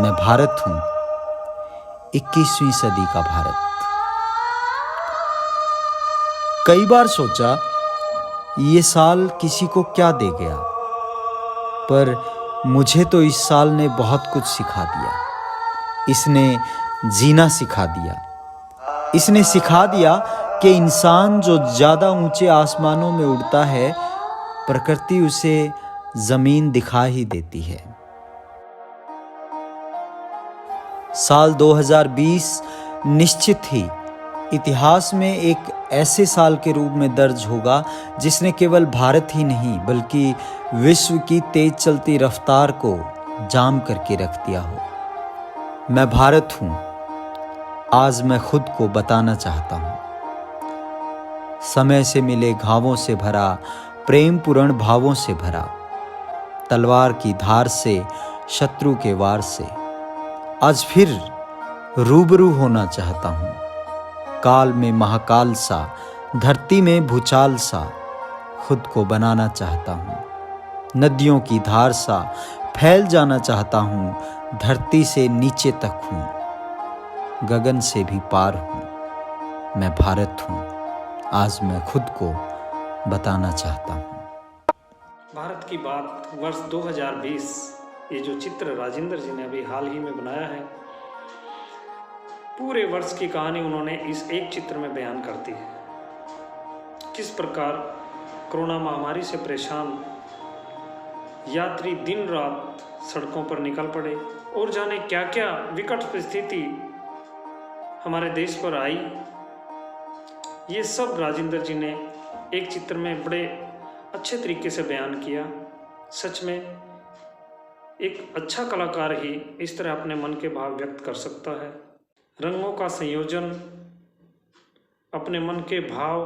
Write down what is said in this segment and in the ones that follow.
मैं भारत हूं, 21वीं सदी का भारत। कई बार सोचा ये साल किसी को क्या दे गया, पर मुझे तो इस साल ने बहुत कुछ सिखा दिया। इसने जीना सिखा दिया। इसने सिखा दिया कि इंसान जो ज़्यादा ऊंचे आसमानों में उड़ता है, प्रकृति उसे ज़मीन दिखा ही देती है। साल 2020 निश्चित ही इतिहास में एक ऐसे साल के रूप में दर्ज होगा जिसने केवल भारत ही नहीं बल्कि विश्व की तेज चलती रफ्तार को जाम करके रख दिया हो। मैं भारत हूं, आज मैं खुद को बताना चाहता हूं। समय से मिले घावों से भरा, प्रेम पूर्ण भावों से भरा, तलवार की धार से, शत्रु के वार से आज फिर रूबरू होना चाहता हूं। काल में महाकाल सा, धरती में भूचाल सा खुद को बनाना चाहता हूं। नदियों की धार सा फैल जाना चाहता हूं, धरती से नीचे तक हूं, गगन से भी पार हूं। मैं भारत हूं, आज मैं खुद को बताना चाहता हूं। भारत की बात वर्ष 2020, ये जो चित्र राजेंद्र जी ने अभी हाल ही में बनाया है, पूरे वर्ष की कहानी उन्होंने इस एक चित्र में बयान कर दी है। किस प्रकार कोरोना महामारी से परेशान यात्री दिन रात सड़कों पर निकल पड़े और जाने क्या क्या विकट परिस्थिति हमारे देश पर आई, ये सब राजेंद्र जी ने एक चित्र में बड़े अच्छे तरीके से बयान किया। सच में एक अच्छा कलाकार ही इस तरह अपने मन के भाव व्यक्त कर सकता है। रंगों का संयोजन, अपने मन के भाव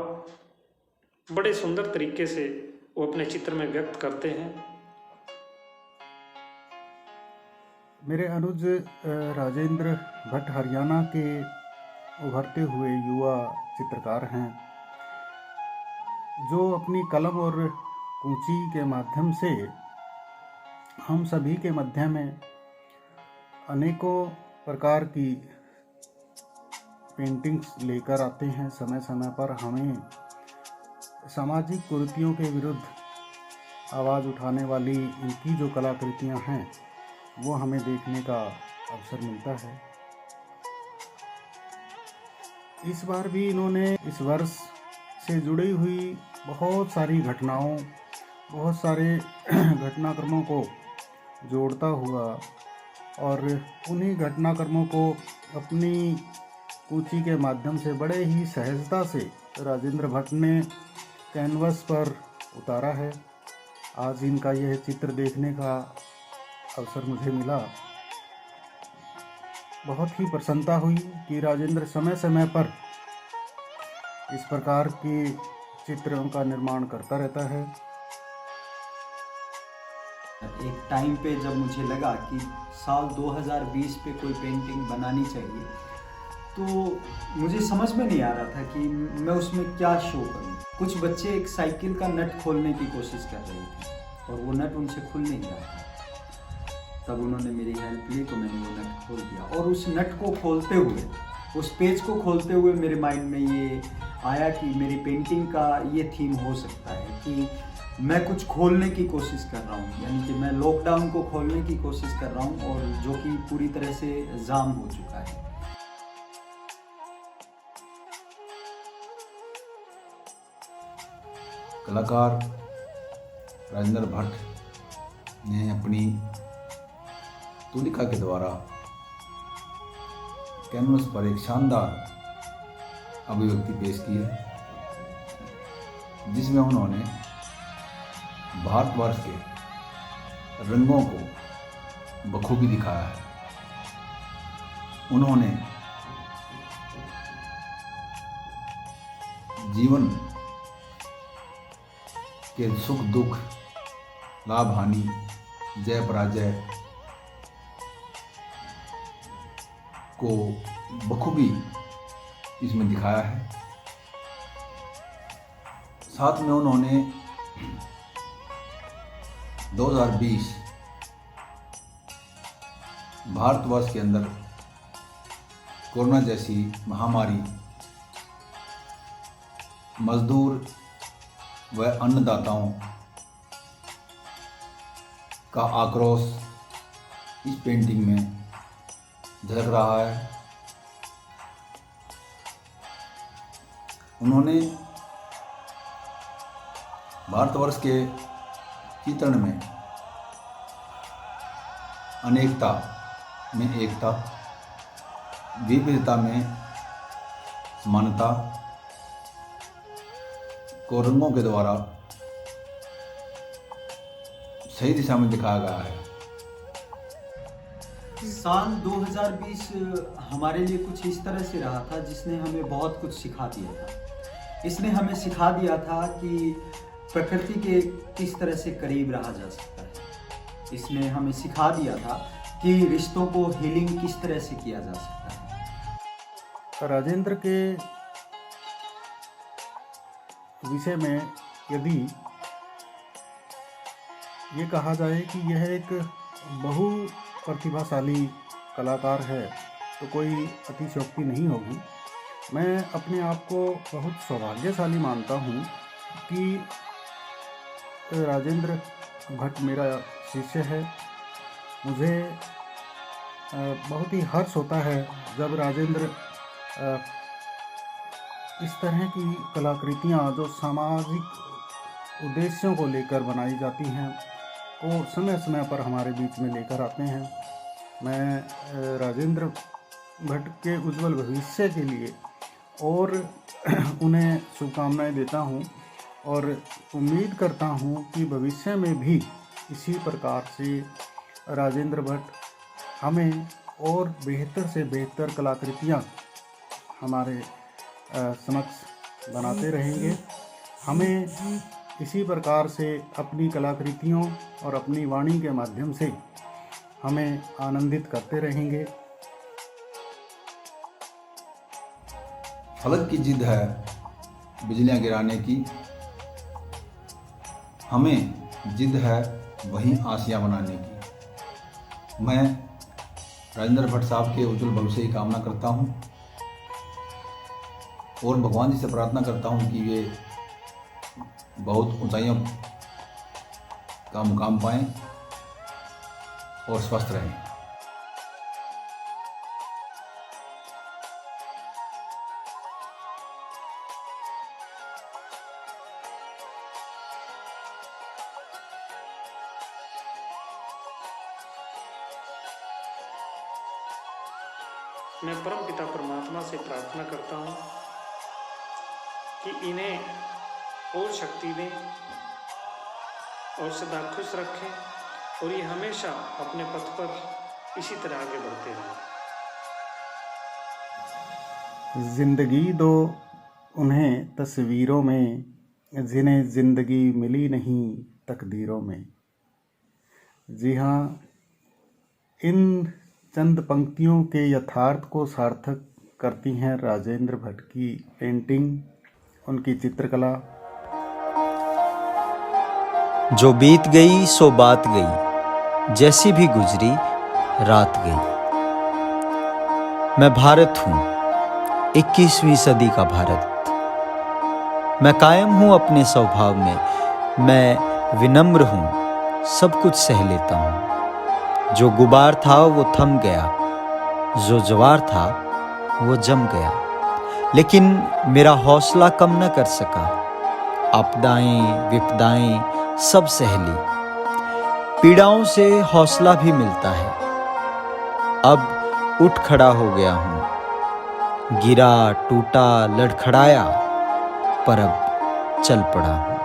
बड़े सुंदर तरीके से वो अपने चित्र में व्यक्त करते हैं। मेरे अनुज राजेंद्र भट्ट हरियाणा के उभरते हुए युवा चित्रकार हैं, जो अपनी कलम और कूंची के माध्यम से हम सभी के मध्य में अनेकों प्रकार की पेंटिंग्स लेकर आते हैं। समय समय पर हमें सामाजिक कुरीतियों के विरुद्ध आवाज़ उठाने वाली इनकी जो कलाकृतियाँ हैं वो हमें देखने का अवसर मिलता है। इस बार भी इन्होंने इस वर्ष से जुड़ी हुई बहुत सारी घटनाओं, बहुत सारे घटनाक्रमों को जोड़ता हुआ और उन्हीं घटनाक्रमों को अपनी कूची के माध्यम से बड़े ही सहजता से राजेंद्र भट्ट ने कैनवस पर उतारा है। आज इनका यह चित्र देखने का अवसर मुझे मिला। बहुत ही प्रसन्नता हुई कि राजेंद्र समय समय पर इस प्रकार के चित्रों का निर्माण करता रहता है। एक टाइम पे जब मुझे लगा कि साल 2020 पे कोई पेंटिंग बनानी चाहिए, तो मुझे समझ में नहीं आ रहा था कि मैं उसमें क्या शो करूं। कुछ बच्चे एक साइकिल का नट खोलने की कोशिश कर रहे थे और वो नट उनसे खुल नहीं रहा था। तब उन्होंने मेरी हेल्प ली तो मैंने वो नट खोल दिया, और उस नट को खोलते हुए, उस पेज को खोलते हुए मेरे माइंड में ये आया कि मेरी पेंटिंग का ये थीम हो सकता है कि मैं कुछ खोलने की कोशिश कर रहा हूँ, यानी कि मैं लॉकडाउन को खोलने की कोशिश कर रहा हूँ, और जो कि पूरी तरह से जाम हो चुका है। कलाकार राजेंद्र भट्ट ने अपनी तुलिका के द्वारा कैनवस पर एक शानदार अभिव्यक्ति पेश की है, जिसमें उन्होंने भारतवर्ष के रंगों को बखूबी दिखाया है। उन्होंने जीवन के सुख दुख, लाभ हानि, जय पराजय को बखूबी इसमें दिखाया है। साथ में उन्होंने 2020 भारतवर्ष के अंदर कोरोना जैसी महामारी मजदूर व अन्नदाताओं का आक्रोश इस पेंटिंग में झलक रहा है। उन्होंने भारतवर्ष के चित्रण में अनेकता में एकता, विविधता में समानता को रंगों के द्वारा सही दिशा में दिखाया गया है। साल 2020 हमारे लिए कुछ इस तरह से रहा था जिसने हमें बहुत कुछ सिखा दिया था। इसने हमें सिखा दिया था कि प्रकृति के किस तरह से करीब रहा जा सकता है। इसने हमें सिखा दिया था कि रिश्तों को हीलिंग किस तरह से किया जा सकता है। राजेंद्र के विषय में यदि ये कहा जाए कि यह एक बहु प्रतिभाशाली कलाकार है तो कोई अतिशयोक्ति नहीं होगी। मैं अपने आप को बहुत सौभाग्यशाली मानता हूँ कि राजेंद्र भट्ट मेरा शिष्य है। मुझे बहुत ही हर्ष होता है जब राजेंद्र इस तरह की कलाकृतियाँ जो सामाजिक उद्देश्यों को लेकर बनाई जाती हैं को समय समय पर हमारे बीच में लेकर आते हैं। मैं राजेंद्र भट्ट के उज्जवल भविष्य के लिए और उन्हें शुभकामनाएं देता हूं और उम्मीद करता हूं कि भविष्य में भी इसी प्रकार से राजेंद्र भट्ट हमें और बेहतर से बेहतर कलाकृतियां हमारे समक्ष बनाते रहेंगे। हमें इसी प्रकार से अपनी कलाकृतियों और अपनी वाणी के माध्यम से हमें आनंदित करते रहेंगे। फलक की जिद है बिजलियां गिराने की, हमें जिद है वहीं आसियां बनाने की। मैं राजेंद्र भट्ट साहब के उज्जवल भविष्य की कामना करता हूं और भगवान जी से प्रार्थना करता हूं कि वे बहुत ऊंचाइयों का मुकाम पाएं और स्वस्थ रहें। मैं परम पिता परमात्मा से प्रार्थना करता हूँ कि इन्हें और शक्ति दें और सदा खुश रखें और ये हमेशा अपने पथ पर इसी तरह आगे बढ़ते रहें। जिंदगी दो उन्हें तस्वीरों में जिन्हें जिंदगी मिली नहीं तकदीरों में। जी हाँ, इन चंद पंक्तियों के यथार्थ को सार्थक करती हैं राजेंद्र भट्ट की पेंटिंग, उनकी चित्रकला। जो बीत गई सो बात गई, जैसी भी गुजरी रात गई। मैं भारत हूँ, 21वीं सदी का भारत। मैं कायम हूँ अपने स्वभाव में, मैं विनम्र हूँ, सब कुछ सह लेता हूँ। जो गुबार था वो थम गया, जो जवार था वो जम गया, लेकिन मेरा हौसला कम न कर सका। आपदाएं विपदाएं सब सह ली, पीड़ाओं से हौसला भी मिलता है। अब उठ खड़ा हो गया हूँ, गिरा टूटा लड़खड़ाया, पर अब चल पड़ा हूँ।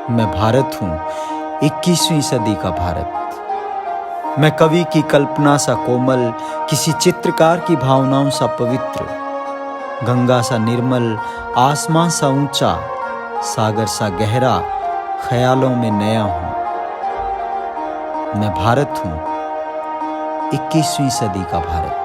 मैं भारत हूँ, 21वीं सदी का भारत। मैं कवि की कल्पना सा कोमल, किसी चित्रकार की भावनाओं सा पवित्र, गंगा सा निर्मल, आसमां सा ऊंचा, सागर सा गहरा, ख्यालों में नया हूं। मैं भारत हूं, 21वीं सदी का भारत।